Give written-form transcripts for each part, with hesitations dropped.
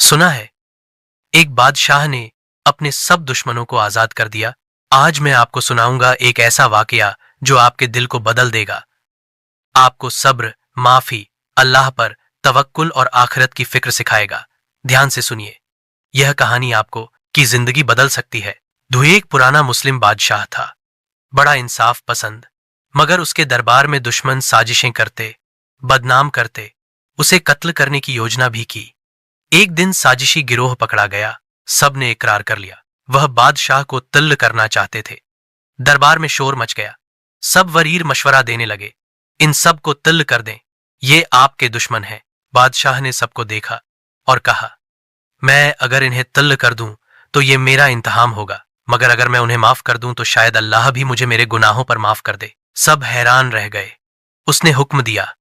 सुना है एक बादशाह ने अपने सब दुश्मनों को आजाद कर दिया। आज मैं आपको सुनाऊंगा एक ऐसा वाकया जो आपके दिल को बदल देगा, आपको सब्र, माफी, अल्लाह पर तवक्कुल और आखिरत की फिक्र सिखाएगा। ध्यान से सुनिए, यह कहानी आपको की जिंदगी बदल सकती है। धुए एक पुराना मुस्लिम बादशाह था, बड़ा इंसाफ पसंद, मगर उसके दरबार में दुश्मन साजिशें करते, बदनाम करते, उसे कत्ल करने की योजना भी की। एक दिन साजिशी गिरोह पकड़ा गया, सब ने इकरार कर लिया, वह बादशाह को तिल्ल करना चाहते थे। दरबार में शोर मच गया, सब वजीर मशवरा देने लगे, इन सब को तिल्ल कर दें, ये आपके दुश्मन हैं। बादशाह ने सबको देखा और कहा, मैं अगर इन्हें तिल्ल कर दूं तो ये मेरा इंतहाम होगा, मगर अगर मैं उन्हें माफ कर दूं तो शायद अल्लाह भी मुझे मेरे गुनाहों पर माफ कर दे। सब हैरान रह गए। उसने हुक्म दिया,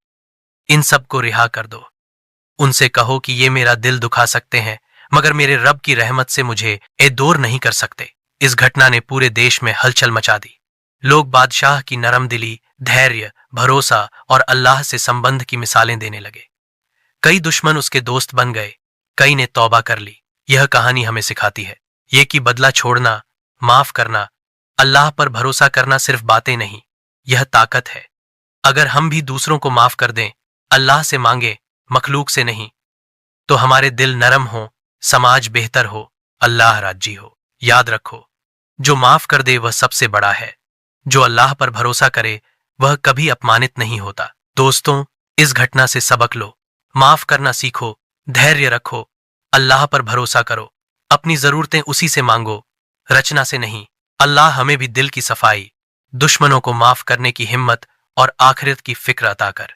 इन सब को रिहा कर दो, उनसे कहो कि ये मेरा दिल दुखा सकते हैं, मगर मेरे रब की रहमत से मुझे दूर नहीं कर सकते। इस घटना ने पूरे देश में हलचल मचा दी। लोग बादशाह की नरम दिली, धैर्य, भरोसा और अल्लाह से संबंध की मिसालें देने लगे। कई दुश्मन उसके दोस्त बन गए, कई ने तौबा कर ली। यह कहानी हमें सिखाती है ये कि बदला छोड़ना, माफ करना, अल्लाह पर भरोसा करना सिर्फ बातें नहीं, यह ताकत है। अगर हम भी दूसरों को माफ कर दें, अल्लाह से मांगे, मखलूक से नहीं, तो हमारे दिल नरम हो, समाज बेहतर हो, अल्लाह राजी हो। याद रखो, जो माफ कर दे वह सबसे बड़ा है, जो अल्लाह पर भरोसा करे वह कभी अपमानित नहीं होता। दोस्तों, इस घटना से सबक लो, माफ करना सीखो, धैर्य रखो, अल्लाह पर भरोसा करो, अपनी जरूरतें उसी से मांगो, रचना से नहीं। अल्लाह हमें भी दिल की सफाई, दुश्मनों को माफ करने की हिम्मत और आखिरत की फिक्र अता कर।